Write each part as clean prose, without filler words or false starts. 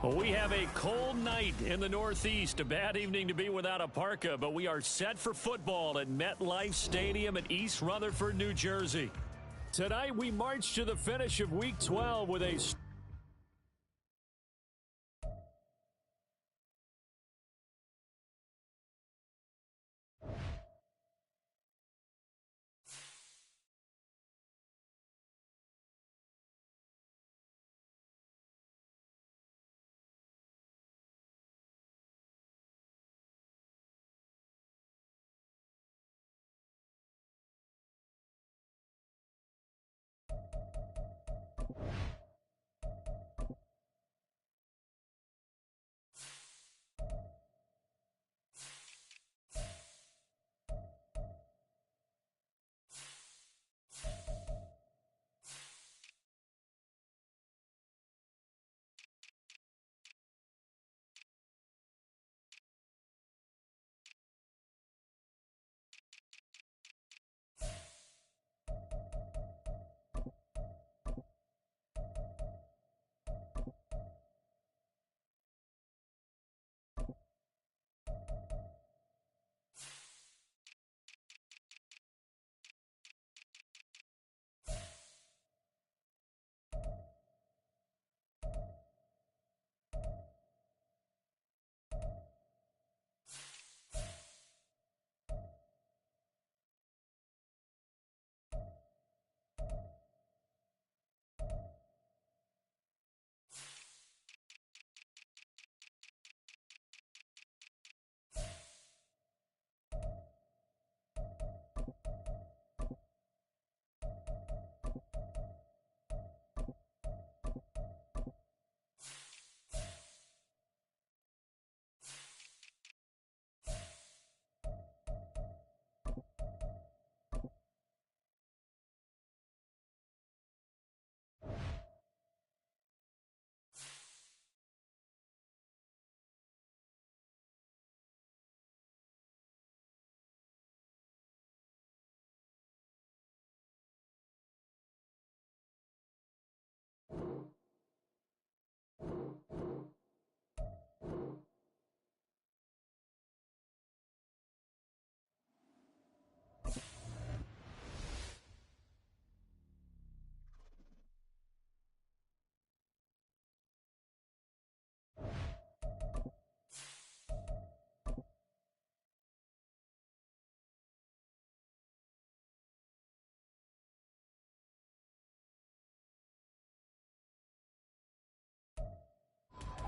Well, we have a cold night in the Northeast. A bad evening to be without a parka, but we are set for football at MetLife Stadium in East Rutherford, New Jersey. Tonight, we march to the finish of Week 12 with a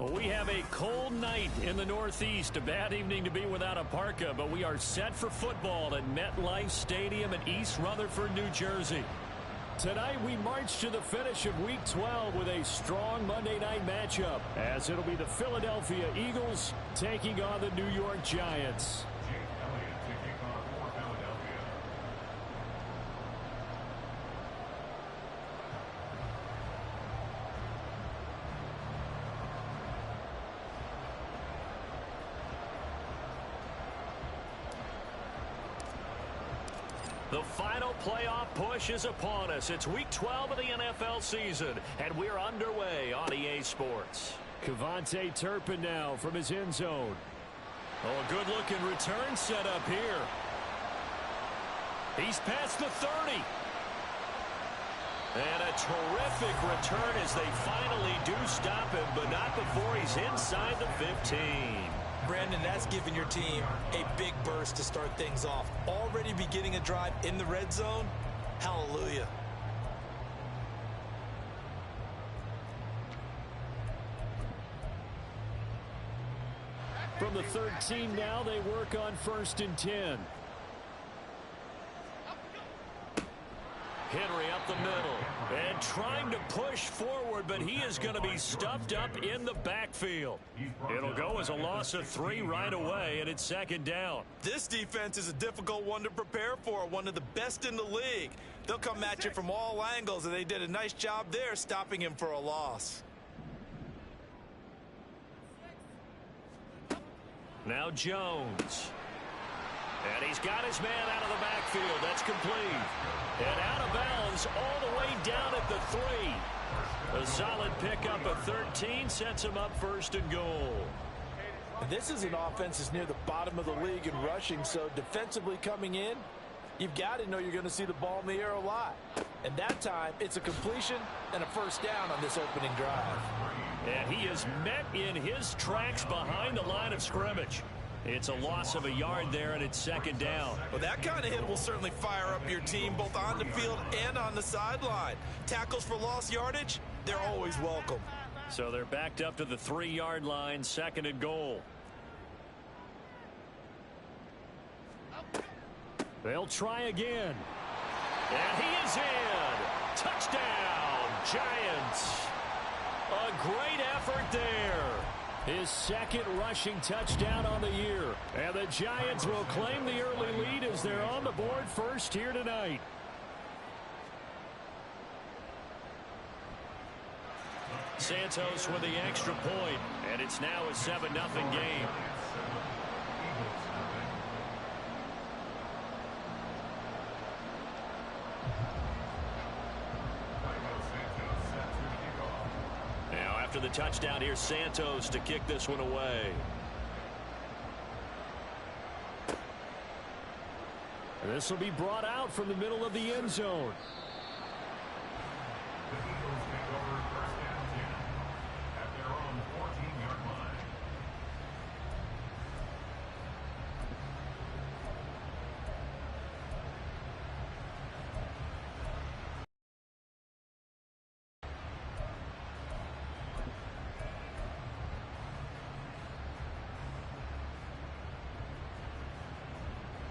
Well, we have a cold night in the Northeast. A bad evening to be without a parka, but we are set for football at MetLife Stadium in East Rutherford, New Jersey. Tonight, we march to the finish of Week 12 with a strong Monday night matchup, as it'll be the Philadelphia Eagles taking on the New York Giants. The final playoff push is upon us. It's Week 12 of the NFL season, and we're underway on EA Sports. Cavante Turpin now from his end zone. Oh, a good-looking return set up here. He's past the 30. And a terrific return as they finally do stop him, but not before he's inside the 15. Brandon, that's giving your team a big burst to start things off. Already beginning a drive in the red zone. Hallelujah. From the 13 now, they work on 1st and 10. Henry up the middle and trying to push forward, but he is going to be stuffed up in the backfield. It'll go as a loss of 3 right away, and it's 2nd down. This defense is a difficult one to prepare for, one of the best in the league. They'll come at you from all angles, and they did a nice job there stopping him for a loss. Now Jones. And he's got his man out of the backfield. backfield. That's complete. And out of bounds all the way down at the 3. A solid pickup of 13 sets him up first and goal. And this is an offense that's near the bottom of the league in rushing, so defensively coming in, you've got to know you're going to see the ball in the air a lot. And that time, it's a completion and a first down on this opening drive. And he is met in his tracks behind the line of scrimmage. It's a loss of a yard there, and it's second down. Well, that kind of hit will certainly fire up your team both on the field and on the sideline. Tackles for lost yardage, they're always welcome. So they're backed up to the 3-yard line, second and goal. They'll try again. And he is in. Touchdown, Giants. A great effort there. His second rushing touchdown on the year. And the Giants will claim the early lead as they're on the board first here tonight. Santos with the extra point, and it's now a 7-0 game. Now after the touchdown, here's Santos to kick this one away. This will be brought out from the middle of the end zone.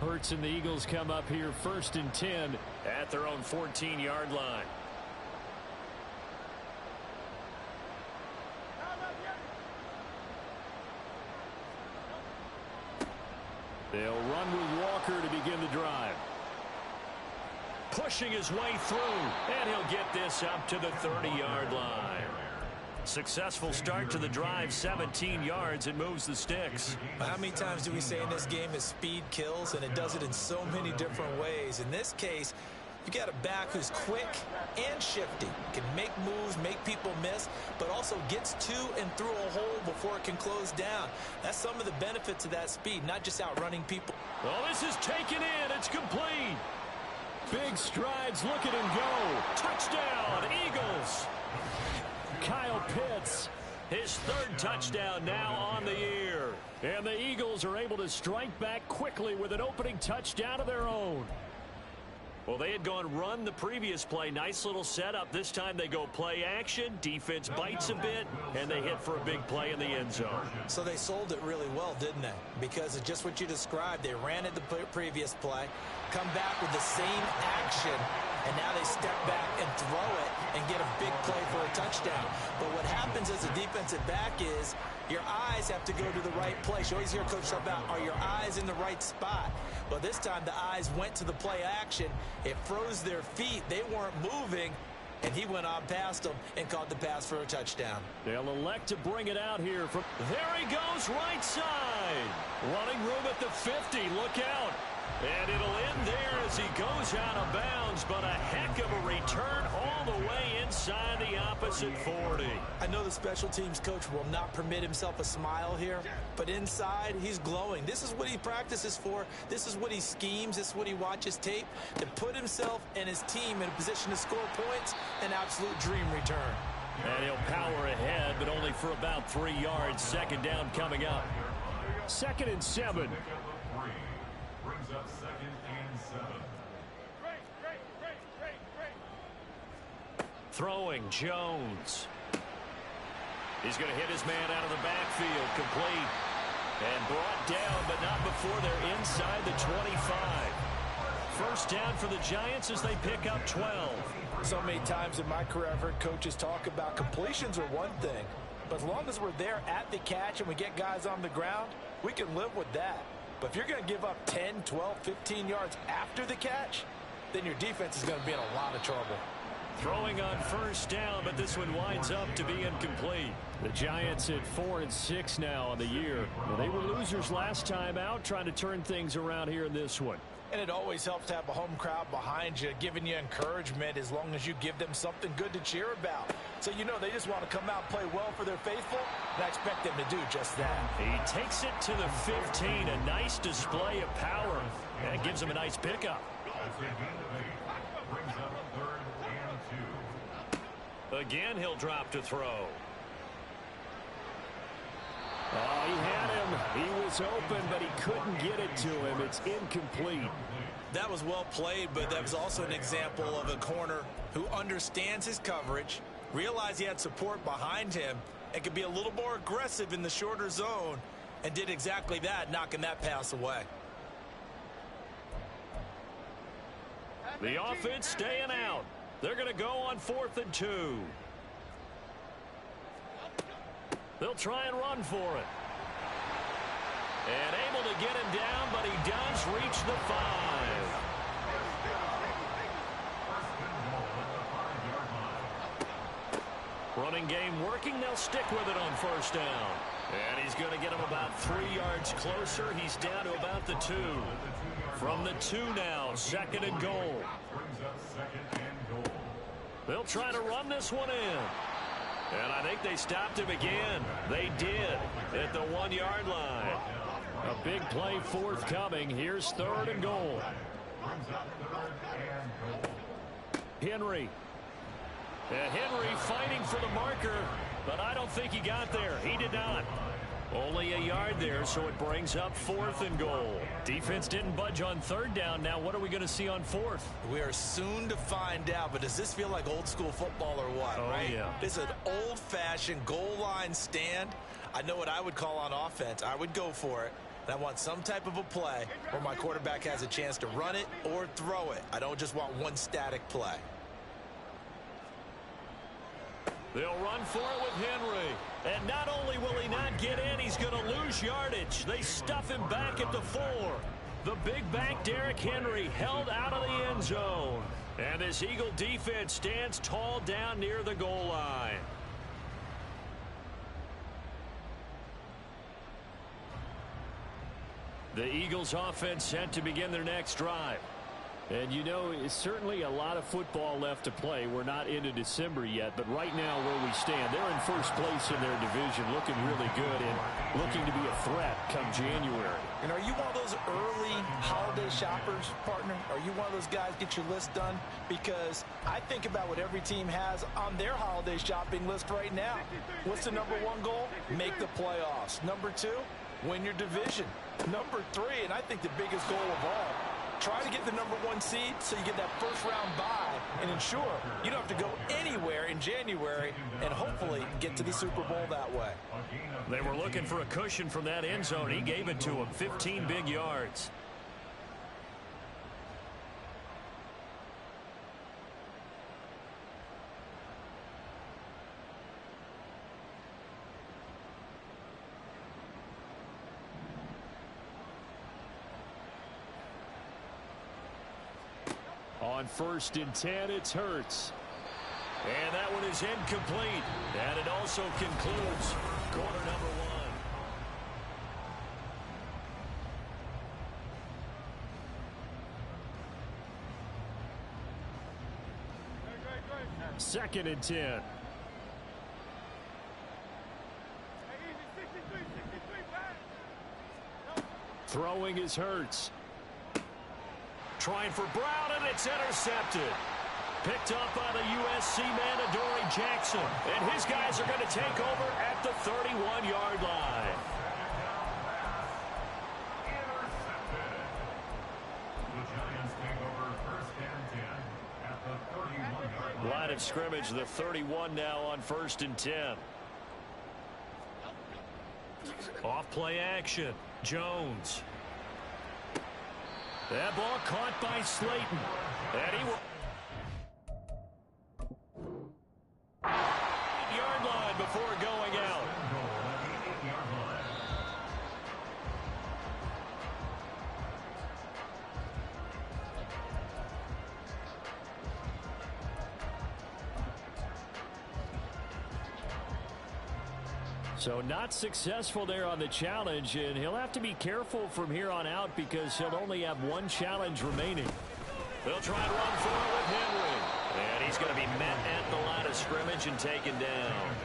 Hurts and the Eagles come up here first and 10 at their own 14-yard line. They'll run with Walker to begin the drive. Pushing his way through, and he'll get this up to the 30-yard line. Successful start to the drive, 17 yards, and moves the sticks. How many times do we say in this game is speed kills, and it does it in so many different ways. In this case, you got a back who's quick and shifty, can make moves, make people miss, but also gets to and through a hole before it can close down. That's some of the benefits of that speed, not just outrunning people. Well, this is taken in. It's complete. Big strides. Look at him go. Touchdown, Eagles. Kyle Pitts, his third touchdown now on the year. And the Eagles are able to strike back quickly with an opening touchdown of their own. Well, they had gone run the previous play. Nice little setup. This time they go play action. Defense bites a bit, and they hit for a big play in the end zone. So they sold it really well, didn't they? Because it's just what you described. They ran it the previous play, come back with the same action, and now they step back and throw it and get a big play for a touchdown. But what happens as a defensive back is your eyes have to go to the right place. You always hear Coach talk about, are your eyes in the right spot? Well, this time the eyes went to the play action. It froze their feet. They weren't moving, and he went on past them and caught the pass for a touchdown. They'll elect to bring it out here. There he goes, right side. Running room at the 50. Look out. And it'll end there as he goes out of bounds, but a heck of a return all the way inside the opposite 40. I know the special teams coach will not permit himself a smile here, but inside he's glowing. This is what he practices for. This is what he schemes. This is what he watches tape to put himself and his team in a position to score points. An absolute dream return. And he'll power ahead, but only for about 3 yards. Second down coming up. 2nd and 7. Brings up 2nd and 7. Throwing Jones. He's going to hit his man out of the backfield. Complete. And brought down, but not before they're inside the 25. First down for the Giants as they pick up 12. So many times in my career I've heard coaches talk about completions are one thing, but as long as we're there at the catch and we get guys on the ground, we can live with that. But if you're going to give up 10, 12, 15 yards after the catch, then your defense is going to be in a lot of trouble. Throwing on first down, but this one winds up to be incomplete. The Giants at 4-6 now on the year. Well, they were losers last time out, trying to turn things around here in this one. And it always helps to have a home crowd behind you, giving you encouragement as long as you give them something good to cheer about. So you know they just want to come out and play well for their faithful, and I expect them to do just that. He takes it to the 15, a nice display of power. That gives him a nice pickup. Brings up 3rd and 2. Again, he'll drop to throw. Oh, he had him. He was open, but he couldn't get it to him. It's incomplete. That was well played, but that was also an example of a corner who understands his coverage, realized he had support behind him, and could be a little more aggressive in the shorter zone, and did exactly that, knocking that pass away. The offense staying out. They're going to go on 4th and 2. They'll try and run for it. And able to get him down, but he does reach the 5. Running game working. They'll stick with it on 1st down. And he's going to get him about 3 yards closer. He's down to about the 2. From the 2 now, 2nd and goal. Brings up 2nd and goal. They'll try to run this one in. And I think they stopped him again. They did at the 1-yard line. A big play forthcoming. Here's 3rd and goal. Brings up 3rd and goal. Henry. And Henry fighting for the marker, but I don't think he got there. He did not. Only a yard there, so it brings up 4th and goal. Defense didn't budge on 3rd down. Now what are we going to see on 4th? We are soon to find out, but does this feel like old school football or what, right? Yeah. This is an old-fashioned goal line stand. I know what I would call on offense. I would go for it, and I want some type of a play where my quarterback has a chance to run it or throw it. I don't just want one static play. They'll run for it with Henry. And not only will he not get in, he's going to lose yardage. They stuff him back at the 4. The big back Derrick Henry held out of the end zone. And this Eagle defense stands tall down near the goal line. The Eagles offense set to begin their next drive. And, you know, it's certainly a lot of football left to play. We're not into December yet, but right now where we stand, they're in first place in their division, looking really good and looking to be a threat come January. And are you one of those early holiday shoppers, partner? Are you one of those guys get your list done? Because I think about what every team has on their holiday shopping list right now. What's the number 1 goal? Make the playoffs. Number 2, win your division. Number 3, and I think the biggest goal of all, try to get the number 1 seed so you get that first-round bye and ensure you don't have to go anywhere in January and hopefully get to the Super Bowl that way. They were looking for a cushion from that end zone. He gave it to him. 15 big yards. On 1st and 10, it's Hurts. And that one is incomplete. And it also concludes quarter number 1. 2nd and 10. Throwing is Hurts. Trying for Brown, and it's intercepted. Picked up by the USC man, Adoree Jackson. And his guys are going to take over at the 31-yard line. Intercepted. The Giants take over 1st and 10 at the 31-yard line. Line of scrimmage, the 31 now on 1st and 10. Off play action. Jones. That ball caught by Slayton. And he will. 8-yard line before going out. So not successful there on the challenge, and he'll have to be careful from here on out because he'll only have one challenge remaining. They'll try and run for it with Henry. And he's going to be met at the line of scrimmage and taken down.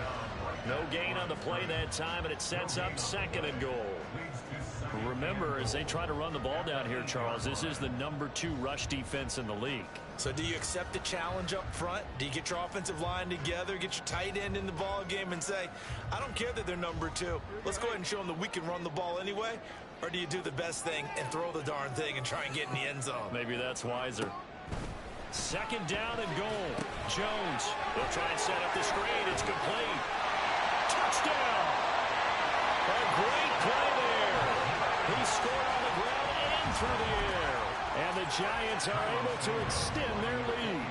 No gain on the play that time, and it sets up 2nd and goal. Remember, as they try to run the ball down here, Charles, this is the #2 rush defense in the league. So do you accept the challenge up front? Do you get your offensive line together, get your tight end in the ball game and say, I don't care that they're #2. Let's go ahead and show them that we can run the ball anyway? Or do you do the best thing and throw the darn thing and try and get in the end zone? Maybe that's wiser. 2nd down and goal. Jones will try and set up the screen. It's complete. Touchdown. A great play there. He scored on the ground and through the air. And the Giants are able to extend their lead.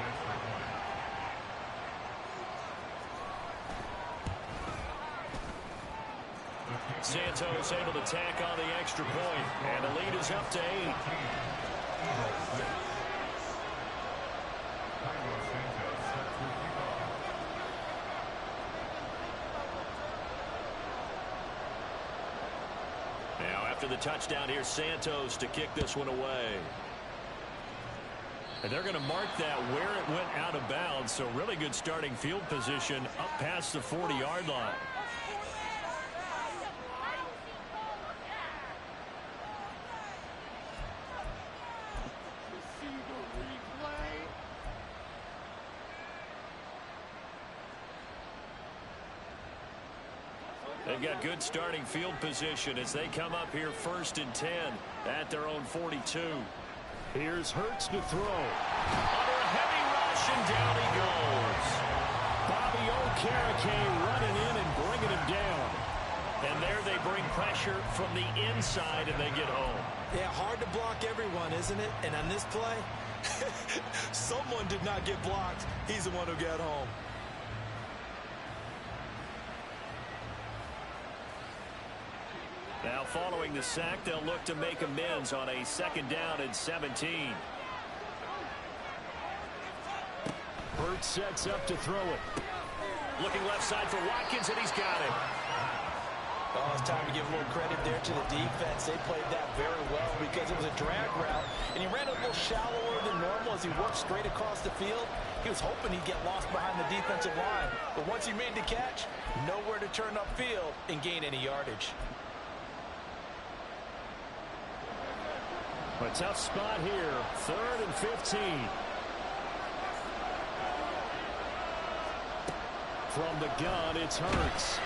Santos able to tack on the extra point. And the lead is up to 8. Now after the touchdown, here's Santos to kick this one away. And they're going to mark that where it went out of bounds. So really good starting field position up past the 40-yard line. They've got good starting field position as they come up here 1st and 10 at their own 42. Here's Hurts to throw. Under a heavy rush, and down he goes. Bobby Okereke running in and bringing him down. And there they bring pressure from the inside, and they get home. Yeah, hard to block everyone, isn't it? And on this play, someone did not get blocked. He's the one who got home. Now following the sack, they'll look to make amends on a 2nd down and 17. Hurts sets up to throw it. Looking left side for Watkins, and he's got it. Oh, it's time to give a little credit there to the defense. They played that very well because it was a drag route, and he ran a little shallower than normal as he worked straight across the field. He was hoping he'd get lost behind the defensive line, but once he made the catch, nowhere to turn upfield and gain any yardage. A tough spot here, 3rd and 15. From the gun, it's Hurts.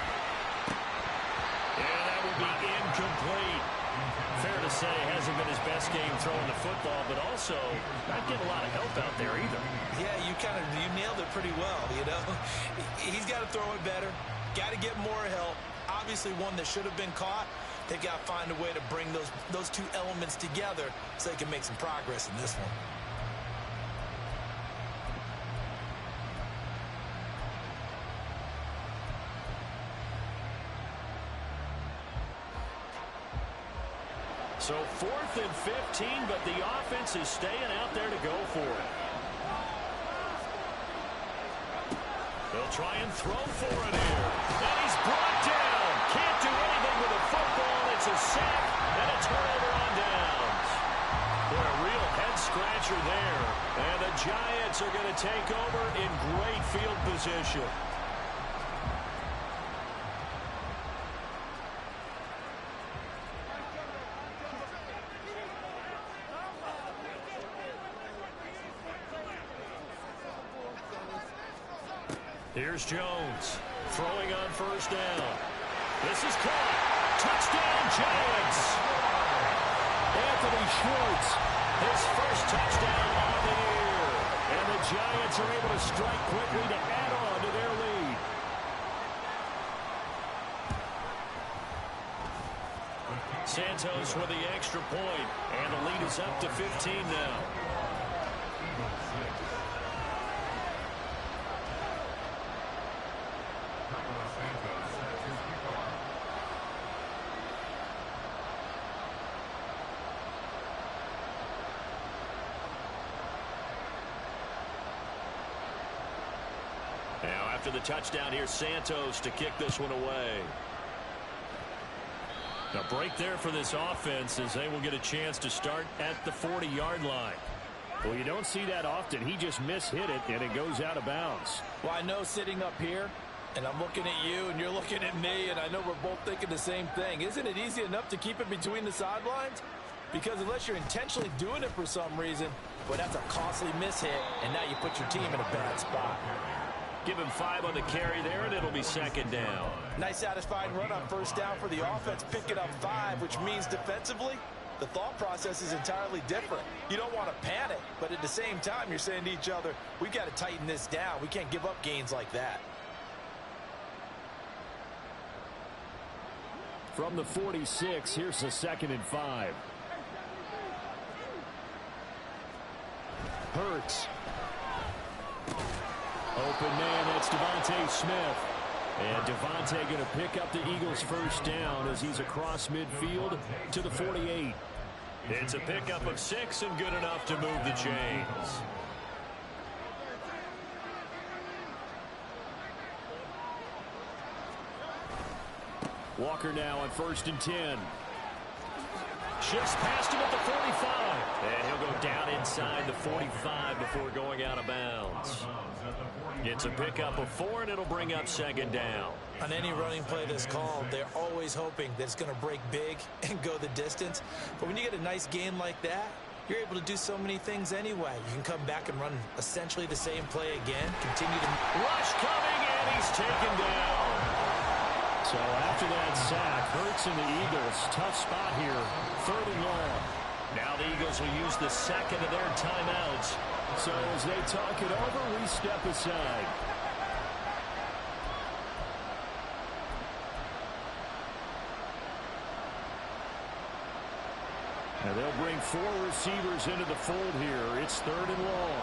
And that will be incomplete. Fair to say, hasn't been his best game throwing the football, but also not getting a lot of help out there either. Yeah, you nailed it pretty well, you know. He's got to throw it better. Got to get more help. Obviously one that should have been caught. They've got to find a way to bring those two elements together so they can make some progress in this one. So 4th and 15, but the offense is staying out there to go for it. They'll try and throw for it here. And he's brought down. Can't do anything with the football. It's a sack and a turnover on downs. Boy, a real head-scratcher there. And the Giants are going to take over in great field position. Here's Jones throwing on 1st down. This is caught. Touchdown, Giants. Anthony Schwartz, his first touchdown on the year. And the Giants are able to strike quickly to add on to their lead. Santos with the extra point, and the lead is up to 15 now. Now after the touchdown, here's Santos to kick this one away. A break there for this offense as they will get a chance to start at the 40-yard line. Well, you don't see that often. He just mishit it, and it goes out of bounds. Well, I know sitting up here, and I'm looking at you, and you're looking at me, and I know we're both thinking the same thing. Isn't it easy enough to keep it between the sidelines? Because unless you're intentionally doing it for some reason, well, that's a costly mishit, and now you put your team in a bad spot. Give him 5 on the carry there, and it'll be second down. Nice satisfying run on first down for the offense, picking up 5, which means defensively, the thought process is entirely different. You don't want to panic, but at the same time, you're saying to each other, we've got to tighten this down. We can't give up gains like that. From the 46, here's the 2nd and 5. Hurts. Open man, that's Devontae Smith. And Devontae going to pick up the Eagles' first down as he's across midfield to the 48. It's a pickup of 6 and good enough to move the chains. Walker now on 1st and 10. Shifts past him at the 45. And he'll go down inside the 45 before going out of bounds. It's a pickup of 4, and it'll bring up 2nd down. On any running play that's called, they're always hoping that it's going to break big and go the distance. But when you get a nice gain like that, you're able to do so many things anyway. You can come back and run essentially the same play again. Continue to rush coming, and he's taken down. So after that sack, Hurts and the Eagles, tough spot here, 3rd and long. Now the Eagles will use the second of their timeouts. So as they talk it over, we step aside. And they'll bring 4 receivers into the fold here. It's 3rd and long.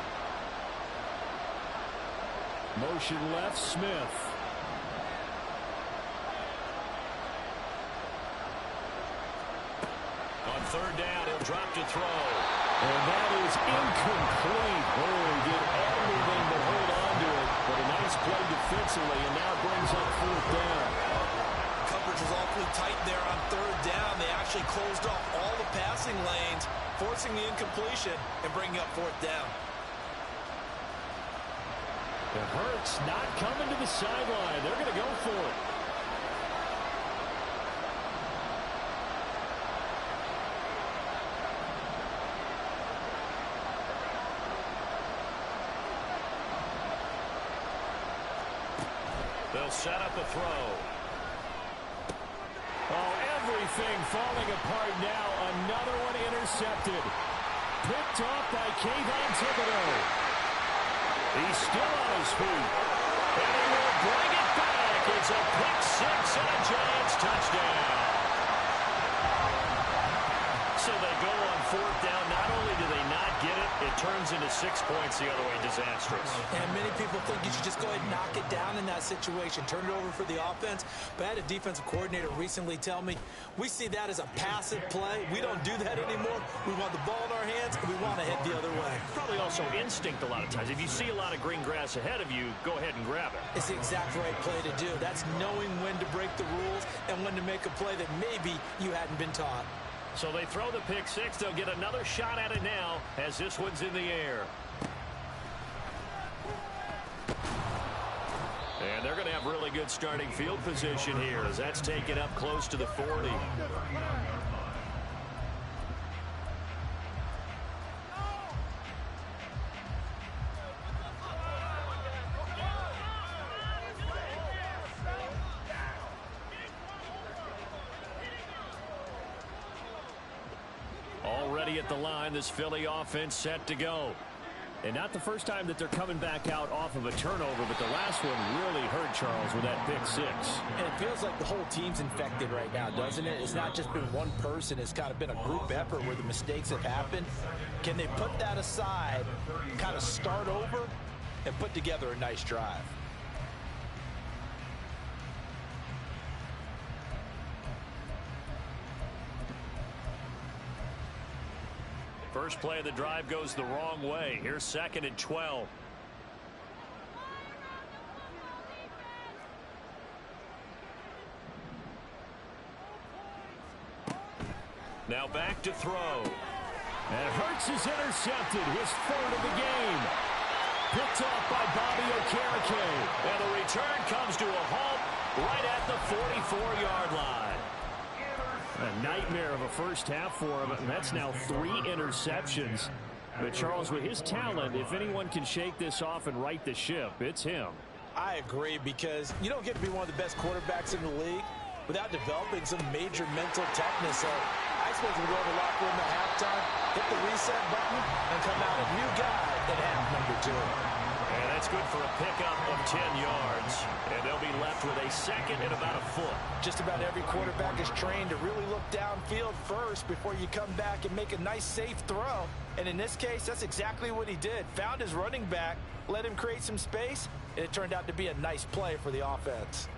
Motion left, Smith. On 3rd down, he'll drop to throw. And that is incomplete. Oh, he did everything but hold on to it. But a nice play defensively, and now brings up 4th down. Coverage was awfully tight there on 3rd down. They actually closed off all the passing lanes, forcing the incompletion and bringing up 4th down. The Hurts not coming to the sideline. They're going to go for it. They'll set up a throw. Oh, everything falling apart now. Another one intercepted. Picked off by Kayvon Thibodeau. He's still on his feet. And he will bring it back. It's a pick 6 and a Giants touchdown. So they go on 4th down. Not only do they not get it, it turns into 6 points the other way. Disastrous. And many people think you should just go ahead and knock it down in that situation. Turn it over for the offense. But I had a defensive coordinator recently tell me, we see that as a passive play. We don't do that anymore. We want the ball in our hands, and we want to head the other way. Probably also instinct a lot of times. If you see a lot of green grass ahead of you, go ahead and grab it. It's the exact right play to do. That's knowing when to break the rules and when to make a play that maybe you hadn't been taught. So they throw the pick 6. They'll get another shot at it now as this one's in the air. And they're going to have really good starting field position here as that's taken up close to the 40. Already at the line, this Philly offense set to go. And not the first time that they're coming back out off of a turnover, but the last one really hurt Charles with that pick 6. And it feels like the whole team's infected right now, doesn't it? It's not just been one person. It's kind of been a group effort where the mistakes have happened. Can they put that aside, kind of start over, and put together a nice drive? First play of the drive goes the wrong way. Here's 2nd and 12. Now back to throw. And Hurts is intercepted, his third of the game. Picked off by Bobby Okereke. And the return comes to a halt right at the 44-yard line. A nightmare of a first half for him, and that's now 3 interceptions. But Charles, with his talent, if anyone can shake this off and right the ship, it's him. I agree, because you don't get to be one of the best quarterbacks in the league without developing some major mental toughness. So I suppose we go to the locker room at halftime, hit the reset button, and come out a new guy in half number 2. And that's good for a pickup of 10 yards. And they'll be left with a second and about a foot. Just about every quarterback is trained to really look downfield first before you come back and make a nice, safe throw. And in this case, that's exactly what he did. Found his running back, let him create some space, and it turned out to be a nice play for the offense.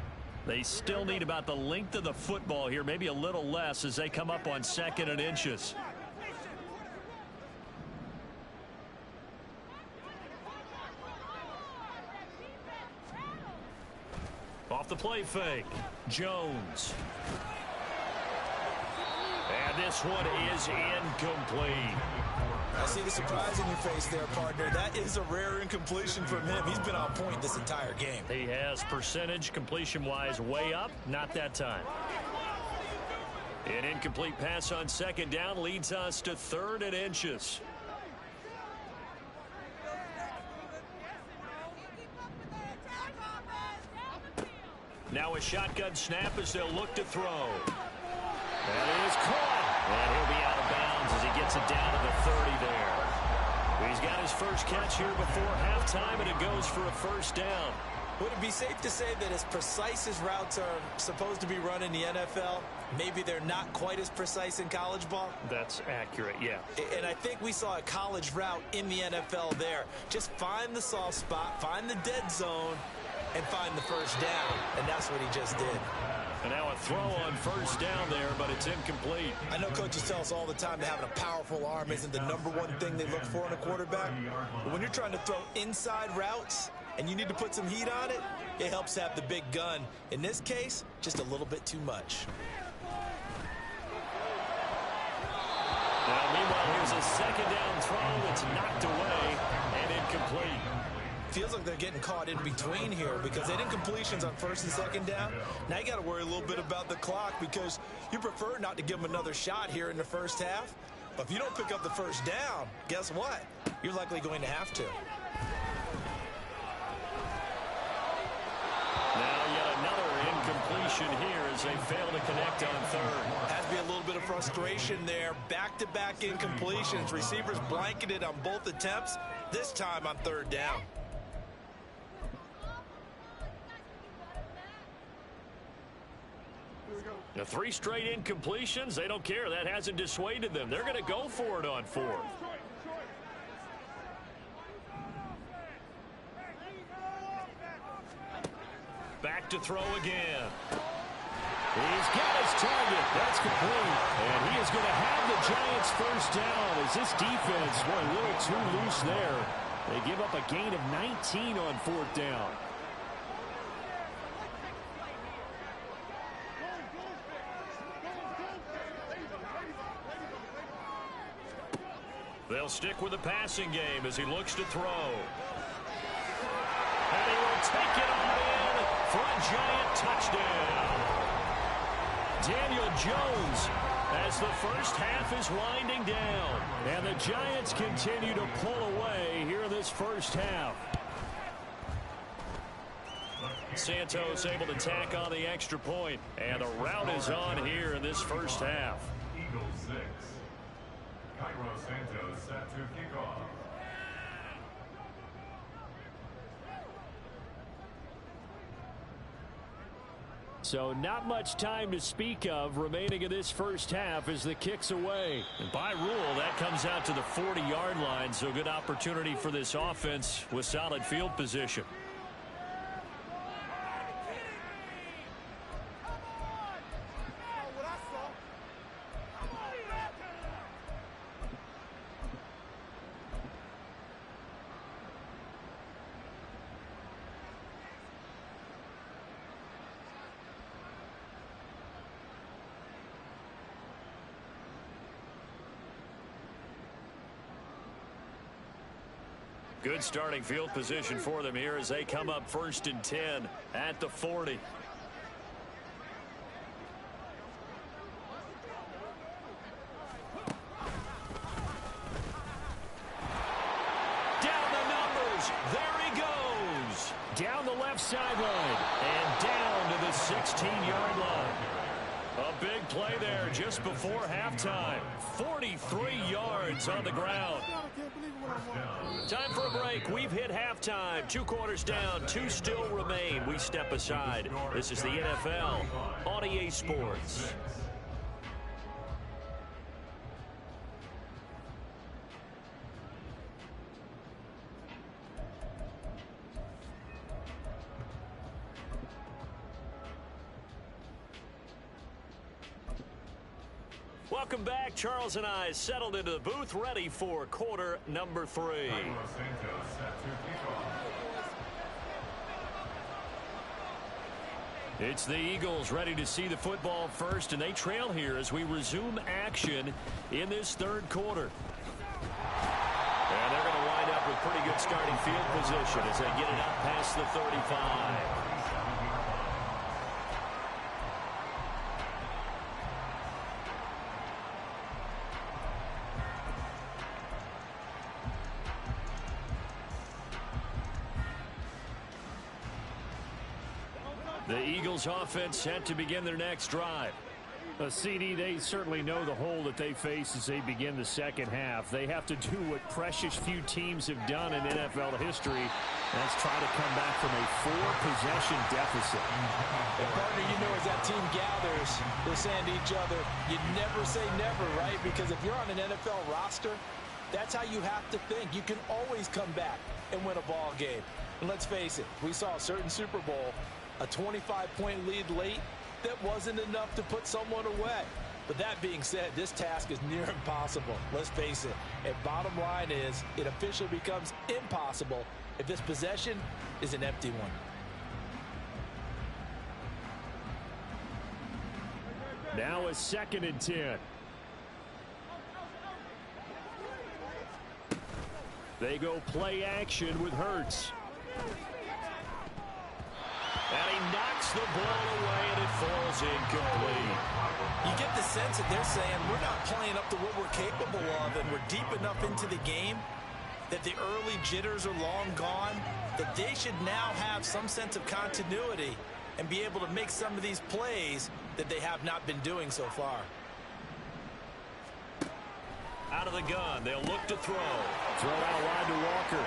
They still need about the length of the football here, maybe a little less as they come up on 2nd and inches. Off the play fake, Jones. And this one is incomplete. I see the surprise in your face there, partner. That is a rare incompletion from him. He's been on point this entire game. He has percentage completion-wise way up, not that time. An incomplete pass on 2nd down leads us to 3rd and inches. Now a shotgun snap as they'll look to throw. That is caught. And he'll be out of bounds as he gets it down to the 30 there. He's got his first catch here before halftime, and it goes for a first down. Would it be safe to say that as precise as routes are supposed to be run in the NFL, maybe they're not quite as precise in college ball? That's accurate, yeah. And I think we saw a college route in the NFL there. Just find the soft spot, find the dead zone, and find the first down. And that's what he just did. And now a throw on first down there, but it's incomplete. I know coaches tell us all the time that having a powerful arm isn't the #1 thing they look for in a quarterback. But when you're trying to throw inside routes and you need to put some heat on it, it helps have the big gun. In this case, just a little bit too much. Now, meanwhile, here's a 2nd down throw that's knocked away and incomplete. Feels like they're getting caught in between here because they had incompletions on 1st and 2nd down. Now you got to worry a little bit about the clock because you prefer not to give them another shot here in the first half. But if you don't pick up the first down, guess what? You're likely going to have to. Now yet another incompletion here as they fail to connect on 3rd. Has to be a little bit of frustration there. Back-to-back incompletions. Receivers blanketed on both attempts, this time on 3rd down. The 3 straight incompletions, they don't care. That hasn't dissuaded them. They're going to go for it on 4th. Back to throw again. He's got his target. That's complete. And he is going to have the Giants first down as this defense went a little too loose there. They give up a gain of 19 on 4th down. They'll stick with the passing game as he looks to throw. And he will take it on in for a Giant touchdown. Daniel Jones as the first half is winding down. And the Giants continue to pull away here in this first half. Santos able to tack on the extra point. And the route is on here in this first half. Eagles 6. Cairo Santos set to kick off. So not much time to speak of remaining in this first half as the kick's away. And by rule, that comes out to the 40-yard line, so good opportunity for this offense with solid field position. Good starting field position for them here as they come up 1st and 10 at the 40. Down the numbers. There he goes. Down the left sideline and down to the 16-yard line. A big play there just before halftime. 43 yards on the ground. Time for a break. We've hit halftime. 2 quarters down. 2 still remain. We step aside. This is the NFL on EA Sports. Welcome back. Charles and I settled into the booth, ready for quarter number 3. It's the Eagles ready to see the football first, and they trail here as we resume action in this 3rd quarter. And they're going to wind up with pretty good starting field position as they get it up past the 35. The Eagles offense set to begin their next drive. CD, they certainly know the hole that they face as they begin the second half. They have to do what precious few teams have done in NFL history, and that's try to come back from a 4-possession deficit. And partner, you know, as that team gathers, they're saying to each other, you never say never, right? Because if you're on an NFL roster, that's how you have to think. You can always come back and win a ball game. And let's face it, we saw a certain Super Bowl, a 25-point lead late, that wasn't enough to put someone away. But that being said, this task is near impossible. Let's face it. And bottom line is, it officially becomes impossible if this possession is an empty one. Now a 2nd and 10. They go play action with Hurts. And he knocks the ball away, and it falls incomplete. You get the sense that they're saying we're not playing up to what we're capable of, and we're deep enough into the game that the early jitters are long gone, that they should now have some sense of continuity and be able to make some of these plays that they have not been doing so far. Out of the gun, they'll look to throw. Throw out wide to Walker.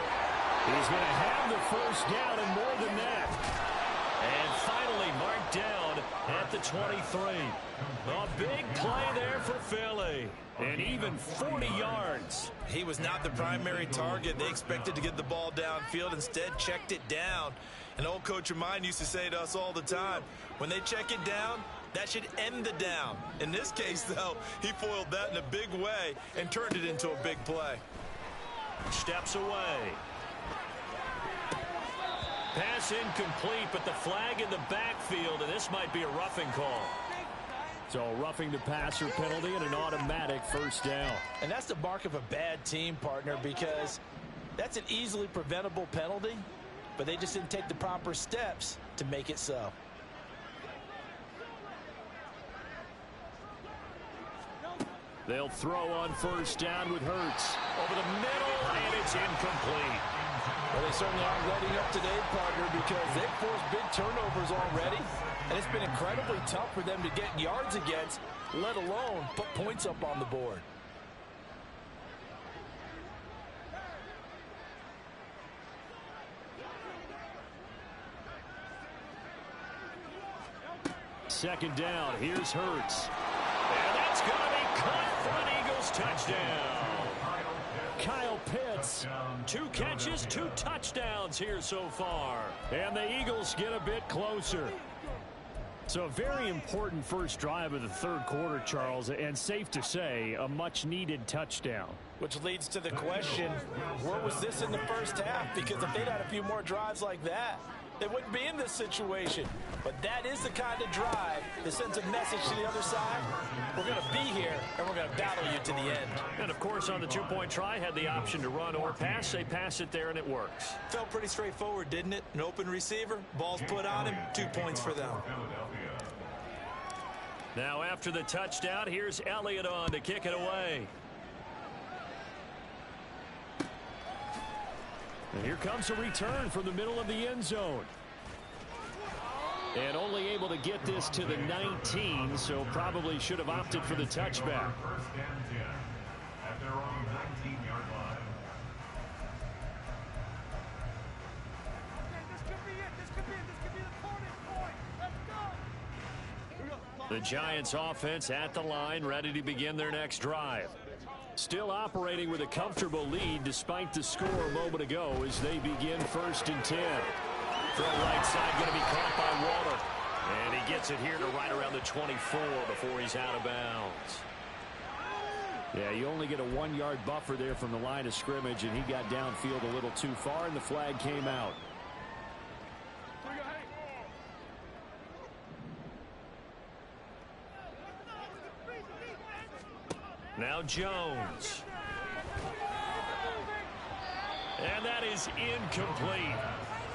He's going to have the 1st down and more than that. And finally marked down at the 23. A big play there for Philly. And even 40 yards. He was not the primary target. They expected to get the ball downfield. Instead, checked it down. An old coach of mine used to say to us all the time, when they check it down, that should end the down. In this case, though, he foiled that in a big way and turned it into a big play. Steps away. Pass incomplete, but the flag in the backfield, and this might be a roughing call. So roughing the passer penalty and an automatic 1st down. And that's the mark of a bad team, partner, because that's an easily preventable penalty, but they just didn't take the proper steps to make it so. They'll throw on 1st down with Hurts. Over the middle, and it's incomplete. Well, they certainly aren't letting up today, partner, because they've forced big turnovers already, and it's been incredibly tough for them to get yards against, let alone put points up on the board. Second down, here's Hurts. And that's going to be caught for an Eagles touchdown. Kyle Pitts. 2 catches, 2 touchdowns here so far. And the Eagles get a bit closer. So a very important first drive of the 3rd quarter, Charles, and safe to say, a much-needed touchdown. Which leads to the question, where was this in the first half? Because if they'd had a few more drives like that, they wouldn't be in this situation. But that is the kind of drive that sends a message to the other side. We're going to be here, and we're going to battle you to the end. And, of course, on the two-point try, had the option to run or pass. They pass it there, and it works. Felt pretty straightforward, didn't it? An open receiver, ball's put on him, 2 points for them. Now, after the touchdown, here's Elliott on to kick it away. And here comes a return from the middle of the end zone. And only able to get this to the 19, so probably should have opted for the touchback. First and 10 at their own 19-yard line. This could be it. This could be the turning point. Let's go. The Giants offense at the line, ready to begin their next drive. Still operating with a comfortable lead despite the score a moment ago as they begin 1st and 10. Throw right side going to be caught by Waller. And he gets it here to right around the 24 before he's out of bounds. Yeah, you only get a 1-yard buffer there from the line of scrimmage, and he got downfield a little too far, and the flag came out. Now Jones. And that is incomplete.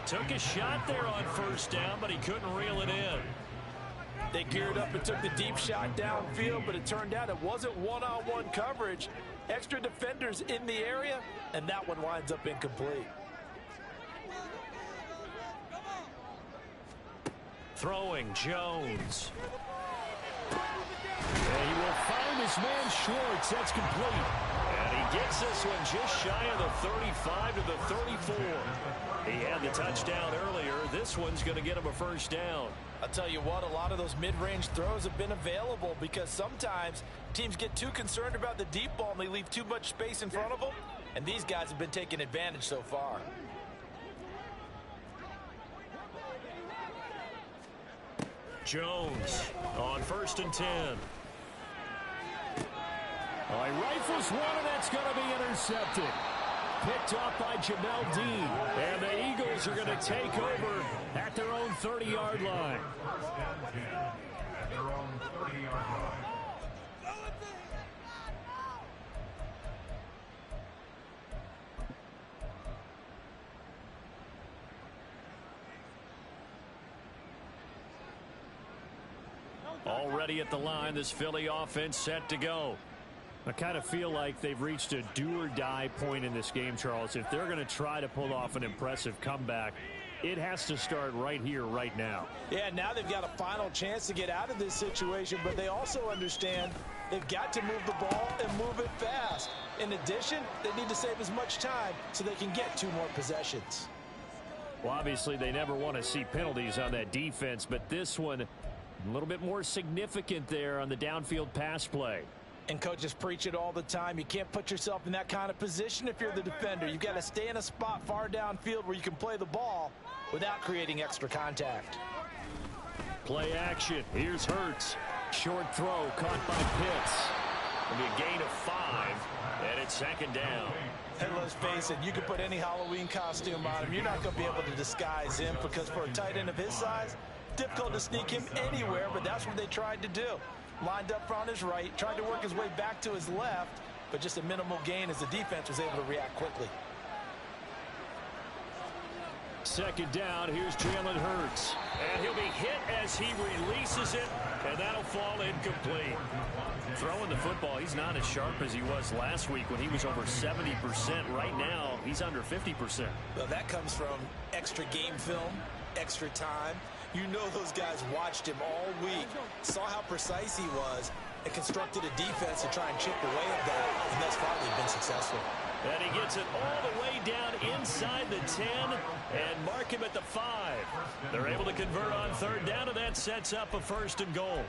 Took a shot there on 1st down, but he couldn't reel it in. They geared up and took the deep shot downfield, but it turned out it wasn't one-on-one coverage. Extra defenders in the area, and that one winds up incomplete. Throwing Jones. And he will find his man Schwartz. That's complete. And he gets this one just shy of the 35 to the 34. He had the touchdown earlier. This one's going to get him a 1st down. I'll tell you what, a lot of those mid-range throws have been available because sometimes teams get too concerned about the deep ball and they leave too much space in front of them. And these guys have been taking advantage so far. Jones on 1st and 10. All right, rifles one, and that's going to be intercepted. Picked off by Jamel Dean. And the Eagles are going to take over at their own 30-yard line. First and 10 at their own 30-yard line. Already at the line, this Philly offense set to go. I kind of feel like they've reached a do-or-die point in this game, Charles. If they're going to try to pull off an impressive comeback, it has to start right here, right now. Yeah, now they've got a final chance to get out of this situation, but they also understand they've got to move the ball and move it fast. In addition, they need to save as much time so they can get 2 more possessions. Well, obviously, they never want to see penalties on that defense, but this one, a little bit more significant there on the downfield pass play. And coaches preach it all the time. You can't put yourself in that kind of position if you're the defender. You've got to stay in a spot far downfield where you can play the ball without creating extra contact. Play action. Here's Hurts. Short throw caught by Pitts. It'll be a gain of 5, and it's 2nd down. And let's face it, you can put any Halloween costume on him. You're not going to be able to disguise him because for a tight end of his size, difficult to sneak him anywhere, but that's what they tried to do. Lined up on his right, tried to work his way back to his left, but just a minimal gain as the defense was able to react quickly. 2nd down, here's Jalen Hurts. And he'll be hit as he releases it, and that'll fall incomplete. Throwing the football, he's not as sharp as he was last week when he was over 70%. Right now, he's under 50%. Well, that comes from extra game film, extra time. You know those guys watched him all week, saw how precise he was, and constructed a defense to try and chip away at that, and thus far they've been successful. And he gets it all the way down inside the 10 and mark him at the 5. They're able to convert on 3rd down, and that sets up a 1st and goal.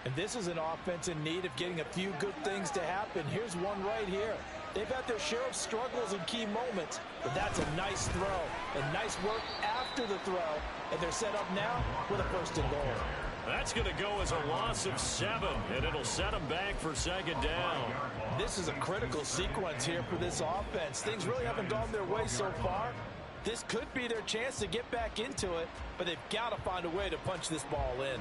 And this is an offense in need of getting a few good things to happen. Here's one right here. They've had their share of struggles in key moments, but that's a nice throw and nice work after the throw. And they're set up now with a 1st and goal. That's going to go as a loss of 7, and it'll set them back for 2nd down. This is a critical sequence here for this offense. Things really haven't gone their way so far. This could be their chance to get back into it, but they've got to find a way to punch this ball in.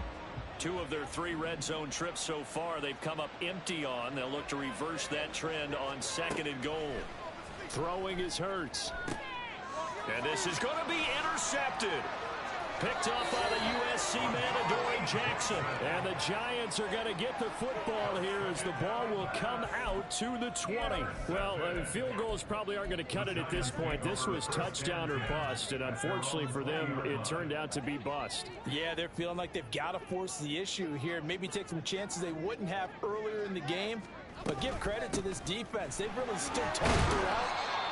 2 of their 3 red zone trips so far they've come up empty on. They'll look to reverse that trend on 2nd and goal. Throwing is Hurts. And this is going to be intercepted. Picked up by the USC man, Adoree Jackson. And the Giants are going to get the football here as the ball will come out to the 20. Well, field goals probably aren't going to cut it at this point. This was touchdown or bust, and unfortunately for them, it turned out to be bust. Yeah, they're feeling like they've got to force the issue here, maybe take some chances they wouldn't have earlier in the game. But give credit to this defense. They've really stood tall throughout,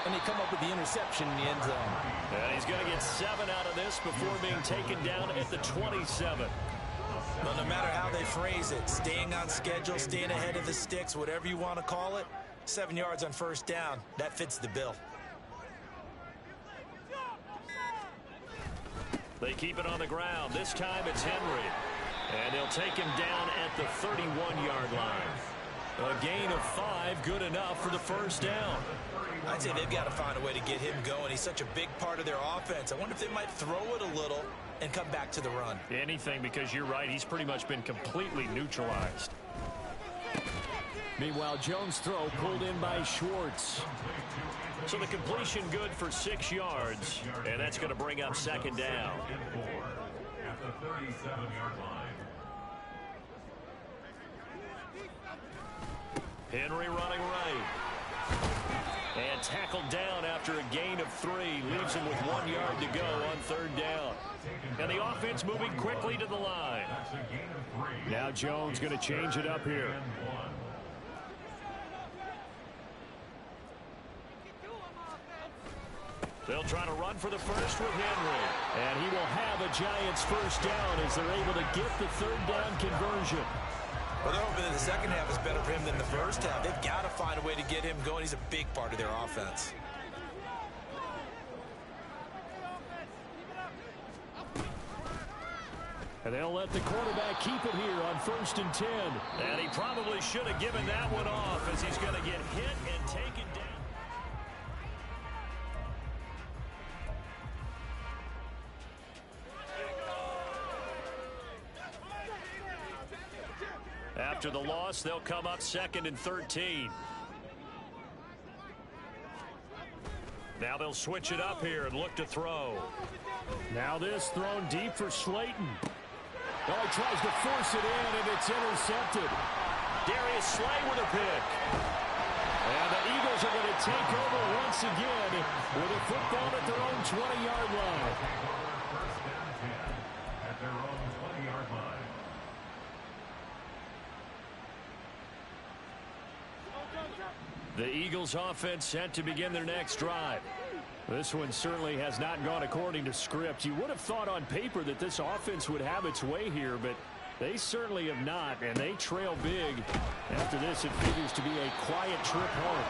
and they come up with the interception in the end zone. And he's going to get 7 out of this before being taken down at the 27. Well, no matter how they phrase it, staying on schedule, staying ahead of the sticks, whatever you want to call it, 7 yards on 1st down, that fits the bill. They keep it on the ground. This time it's Henry. And they'll take him down at the 31-yard line. A gain of 5, good enough for the 1st down. I'd say they've got to find a way to get him going. He's such a big part of their offense. I wonder if they might throw it a little and come back to the run. Anything, because you're right. He's pretty much been completely neutralized. Meanwhile, Jones' throw pulled in by Schwartz. So the completion good for 6 yards, and that's going to bring up 2nd down. At the 37-yard line. Henry running right. And tackled down after a gain of 3. Leaves him with 1 yard to go on 3rd down. And the offense moving quickly to the line. Now Jones going to change it up here. They'll try to run for the first with Henry. And he will have a Giants 1st down as they're able to get the 3rd down conversion. Well, they're hoping that the 2nd half is better for him than the 1st half. They've got to find a way to get him going. He's a big part of their offense. And they'll let the quarterback keep it here on 1st and 10. And he probably should have given that one off as he's going to get hit and taken down. After the loss, they'll come up 2nd and 13. Now they'll switch it up here and look to throw. Now this thrown deep for Slayton. Oh, he tries to force it in, and it's intercepted. Darius Slay with a pick. And the Eagles are going to take over once again with a football at their own 20-yard line. First down 10 at their own 20-yard line. The Eagles offense set to begin their next drive. This one certainly has not gone according to script. You would have thought on paper that this offense would have its way here, but they certainly have not, and they trail big. After this, it figures to be a quiet trip home.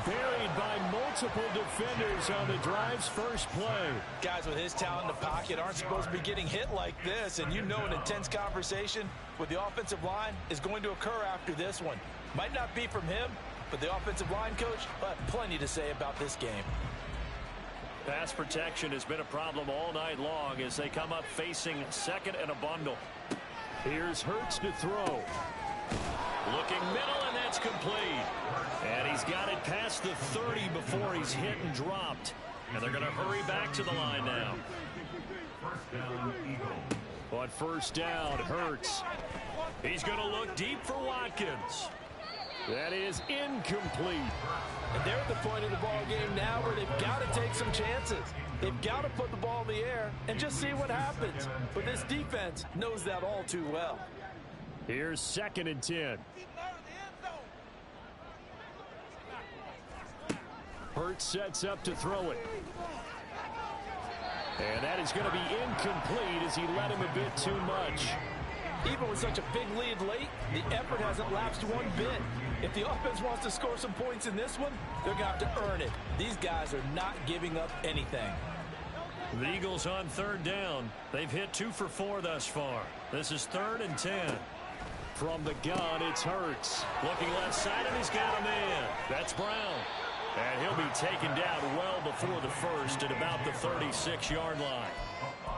Buried by multiple defenders on the drive's first play. Guys with his talent in the pocket aren't supposed to be getting hit like this, and you know an intense conversation with the offensive line is going to occur after this one. Might not be from him, but the offensive line coach will have plenty to say about this game. Pass protection has been a problem all night long as they come up facing 2nd and a bundle. Here's Hurts to throw. Looking middle, and that's complete. And he's got it past the 30 before he's hit and dropped. And they're going to hurry back to the line now. First down, Eagles. On 1st down, Hurts. He's going to look deep for Watkins. That is incomplete. And they're at the point of the ball game now where they've got to take some chances. They've got to put the ball in the air and just see what happens. But this defense knows that all too well. Here's 2nd and 10. Hurts sets up to throw it. And that is going to be incomplete as he let him a bit too much. Even with such a big lead late, the effort hasn't lapsed one bit. If the offense wants to score some points in this one, they're going to have to earn it. These guys are not giving up anything. The Eagles on 3rd down. They've hit 2 for 4 thus far. This is 3rd and 10. From the gun, it's Hurts. Looking left side, and he's got a man. That's Brown. And he'll be taken down well before the first at about the 36-yard line.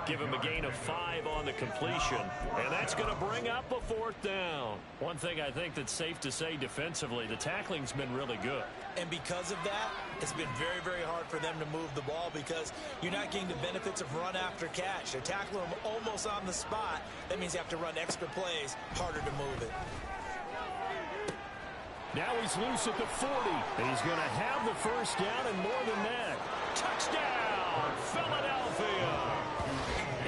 Give him a gain of 5 on the completion, and that's going to bring up a 4th down. One thing I think that's safe to say defensively, the tackling's been really good. And because of that, it's been very, very hard for them to move the ball because you're not getting the benefits of run after catch. They're tackling them almost on the spot. That means you have to run extra plays, harder to move it. Now he's loose at the 40. And he's going to have the first down and more than that. Touchdown, Philadelphia.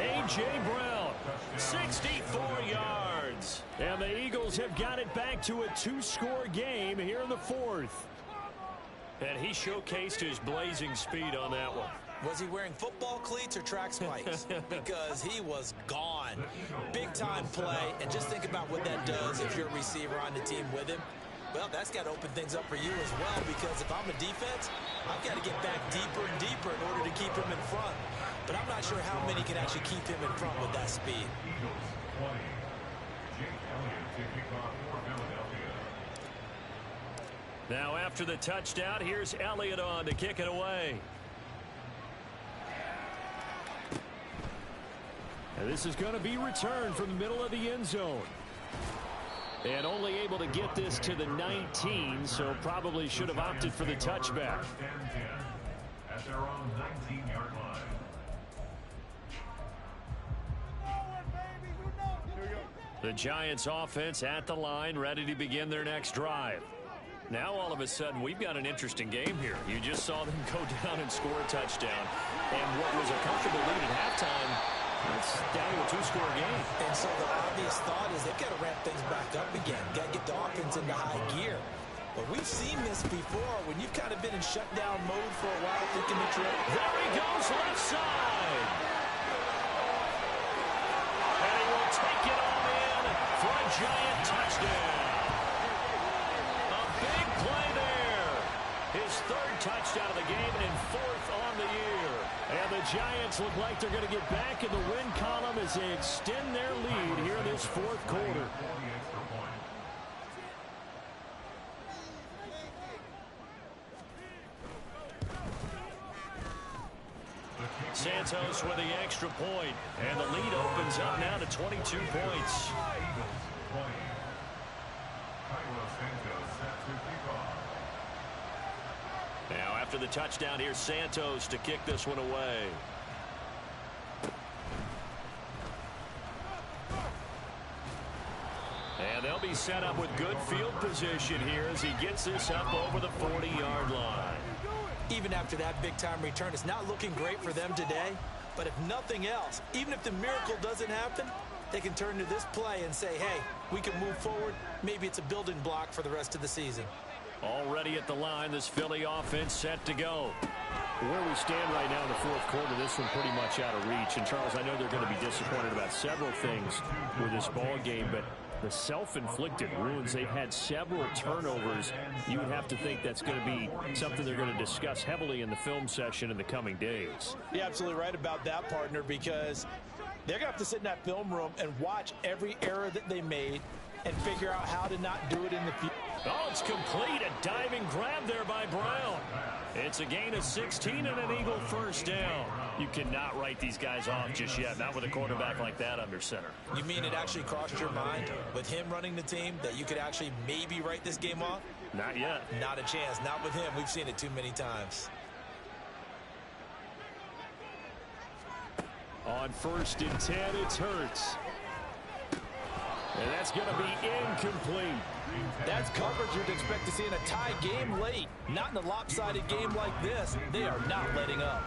A.J. Brown, 64 yards. And the Eagles have got it back to a 2-score game here in the 4th. And he showcased his blazing speed on that one. Was he wearing football cleats or track spikes? Because he was gone. Big-time play, and just think about what that does if you're a receiver on the team with him. Well, that's got to open things up for you as well, because if I'm a defense, I've got to get back deeper and deeper in order to keep him in front. But I'm not sure how many can actually keep him in front with that speed. Now after the touchdown, here's Elliott on to kick it away. And this is going to be returned from the middle of the end zone. And only able to get this to the 19, so probably should have opted for the touchback. At their own 19-yard line. The Giants offense at the line, ready to begin their next drive. Now all of a sudden we've got an interesting game here. You just saw them go down and score a touchdown. And what was a comfortable lead at halftime, it's down to a 2-score game. And so the obvious thought is they've got to ramp things back up again. Got to get the offense into high gear. But we've seen this before when you've kind of been in shutdown mode for a while, thinking that you're... There he goes, left side. And he will take it on in for a Giant touchdown. A big play there. His 3rd touchdown of the game and 4th on the year. And the Giants look like they're going to get back in the win column as they extend their lead here in this 4th quarter. Santos with the extra point, and the lead opens up now to 22 points. Now after the touchdown, here's Santos to kick this one away. And they'll be set up with good field position here as he gets this up over the 40-yard line. Even after that big-time return, it's not looking great for them today. But if nothing else, even if the miracle doesn't happen, they can turn to this play and say, hey, we can move forward. Maybe it's a building block for the rest of the season. Already at the line, this Philly offense set to go. Where we stand right now in the 4th quarter, this one pretty much out of reach. And, Charles, I know they're going to be disappointed about several things with this ball game, but the self-inflicted wounds, they've had several turnovers. You would have to think that's going to be something they're going to discuss heavily in the film session in the coming days. You're absolutely right about that, partner, because they're going to have to sit in that film room and watch every error that they made and figure out how to not do it in the future. Oh, it's complete. A diving grab there by Brown. It's a gain of 16 and an Eagle first down. You cannot write these guys off just yet, not with a quarterback like that under center. You mean it actually crossed your mind with him running the team that you could actually maybe write this game off? Not yet. Not a chance. Not with him. We've seen it too many times. On 1st and 10, it's Hurts. And that's going to be incomplete. That's coverage you'd expect to see in a tie game late. Not in a lopsided game like this. They are not letting up.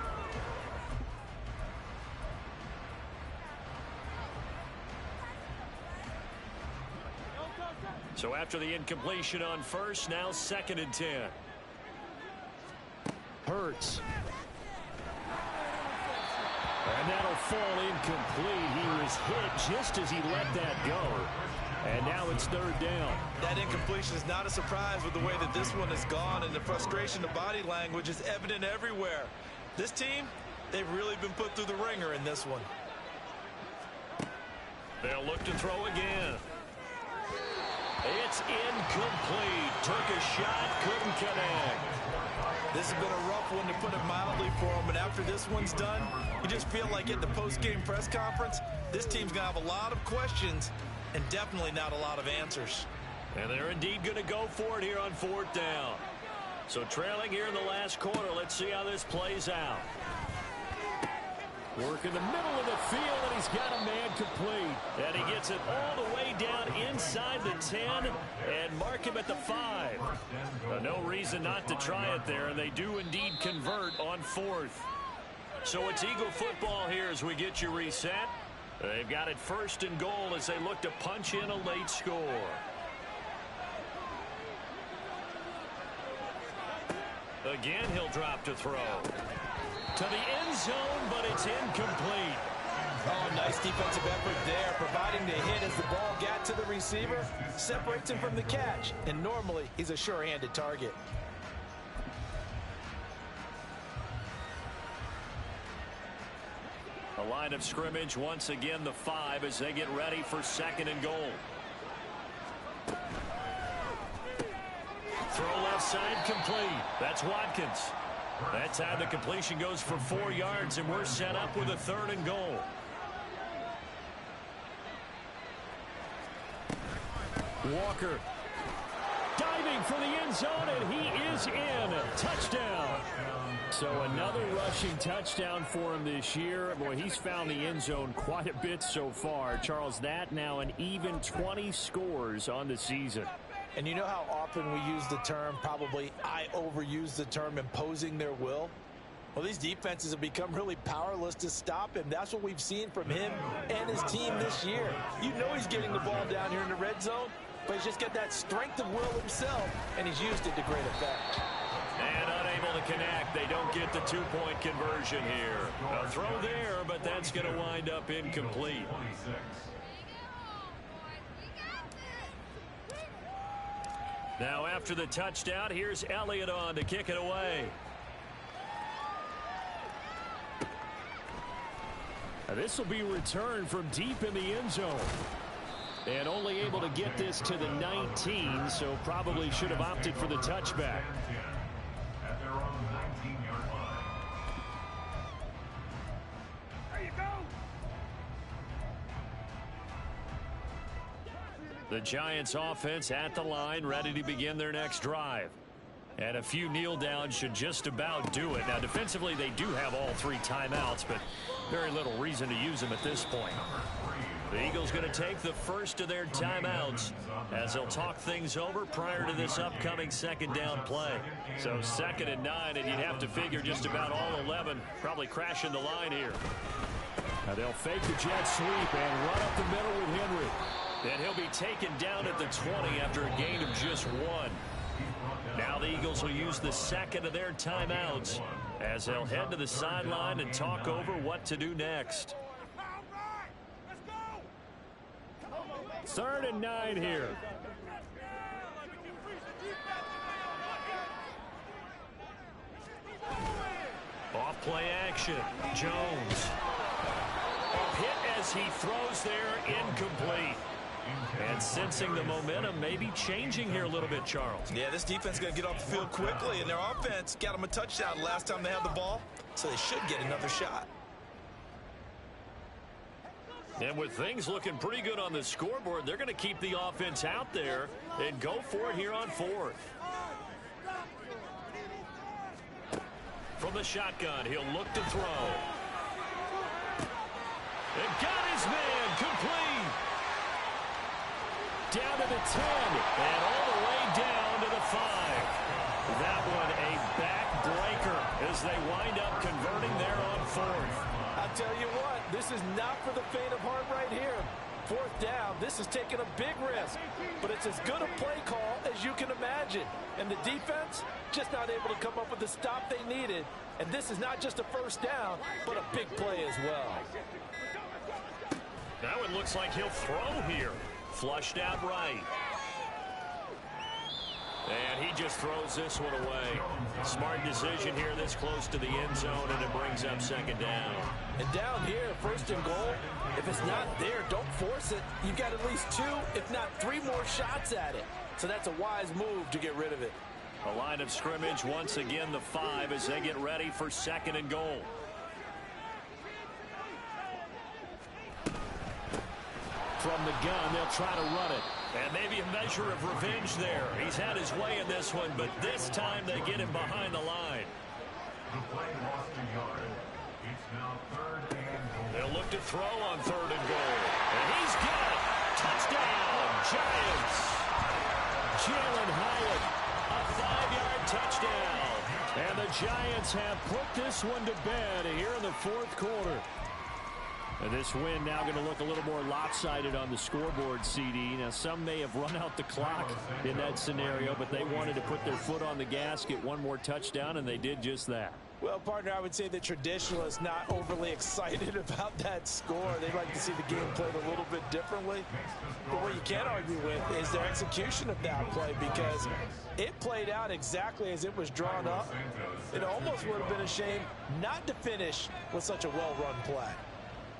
So after the incompletion on 1st, now 2nd and 10. Hurts. And that'll fall incomplete. He was hit just as he let that go. And now it's 3rd down. That incompletion is not a surprise with the way that this one has gone, and the frustration of body language is evident everywhere. This team, they've really been put through the ringer in this one. They'll look to throw again. It's incomplete. Took a shot, couldn't connect. This has been a rough one, to put it mildly, for him. And after this one's done, you just feel like at the post-game press conference, this team's going to have a lot of questions and definitely not a lot of answers. And they're indeed going to go for it here on 4th down. So trailing here in the last quarter, let's see how this plays out. Work in the middle of the field, and he's got a man complete. And he gets it all the way down inside the 10 and mark him at the 5. No reason not to try it there, and they do indeed convert on 4th. So it's Eagle football here as we get you reset. They've got it 1st and goal as they look to punch in a late score. Again, he'll drop to throw. To the end zone, but it's incomplete. Oh, nice defensive effort there, providing the hit as the ball got to the receiver, separates him from the catch, and normally he's a sure-handed target. A line of scrimmage, once again the 5 as they get ready for 2nd and goal. Throw left side complete. That's Watkins. That time the completion goes for 4 yards, and we're set up with a 3rd and goal. Walker diving for the end zone, and he is in. Touchdown. So another rushing touchdown for him this year. Boy, he's found the end zone quite a bit so far. Charles, that now an even 20 scores on the season. And you know how often we use the term, probably I overuse the term, imposing their will? Well, these defenses have become really powerless to stop him. That's what we've seen from him and his team this year. You know he's getting the ball down here in the red zone, but he's just got that strength of will himself, and he's used it to great effect. And unable to connect. They don't get the 2-point conversion here. A throw there, but that's going to wind up incomplete. Now after the touchdown, here's Elliott on to kick it away. This will be returned from deep in the end zone. And only able to get this to the 19, so probably should have opted for the touchback. At their own 19-yard line. There you go. The Giants offense at the line, ready to begin their next drive. And a few kneel downs should just about do it. Now defensively they do have all 3 timeouts, but very little reason to use them at this point. The Eagles going to take the first of their timeouts as they'll talk things over prior to this upcoming 2nd down play. So 2nd and 9, and you'd have to figure just about all 11 probably crashing the line here. Now they'll fake the jet sweep and run up the middle with Henry. And he'll be taken down at the 20 after a gain of just 1. Now the Eagles will use the 2nd of their timeouts as they'll head to the sideline and talk over what to do next. 3rd and 9 here. Off play action. Jones. A hit as he throws there, incomplete. And sensing the momentum maybe changing here a little bit, Charles. Yeah, this defense is going to get off the field quickly, and their offense got them a touchdown last time they had the ball, so they should get another shot. And with things looking pretty good on the scoreboard, they're going to keep the offense out there and go for it here on 4th. From the shotgun, he'll look to throw. And got his man complete. Down to the 10 and all the way down to the 5. That one a backbreaker as they wind up converting there on 4th. I'll tell you what, this is not for the faint of heart right here. 4th down, this is taking a big risk, but it's as good a play call as you can imagine. And the defense just not able to come up with the stop they needed. And this is not just a 1st down, but a big play as well. Now it looks like he'll throw here. Flushed out right. And he just throws this one away. Smart decision here this close to the end zone, and it brings up 2nd down. And down here, 1st and goal, if it's not there, don't force it. You've got at least 2, if not 3 more shots at it. So that's a wise move to get rid of it. A line of scrimmage, once again the 5 as they get ready for 2nd and goal. From the gun, they'll try to run it. And maybe a measure of revenge there. He's had his way in this one, but this time they get him behind the line. The play lost a yard. It's now 3rd and goal. They'll look to throw on 3rd and goal. And he's got it. Touchdown, Giants. Jalen Hyatt, a 5-yard touchdown. And the Giants have put this one to bed here in the 4th quarter. And this win now going to look a little more lopsided on the scoreboard, CD. Now, some may have run out the clock in that scenario, but they wanted to put their foot on the gas, get one more touchdown, and they did just that. Well, partner, I would say the traditionalists not overly excited about that score. They'd like to see the game played a little bit differently. But what you can't argue with is their execution of that play, because it played out exactly as it was drawn up. It almost would have been a shame not to finish with such a well-run play.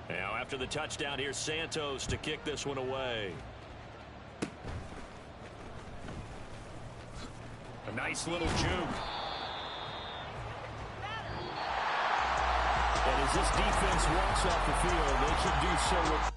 Now, after the touchdown, here's Santos to kick this one away. A nice little juke. And as this defense walks off the field, they should do so with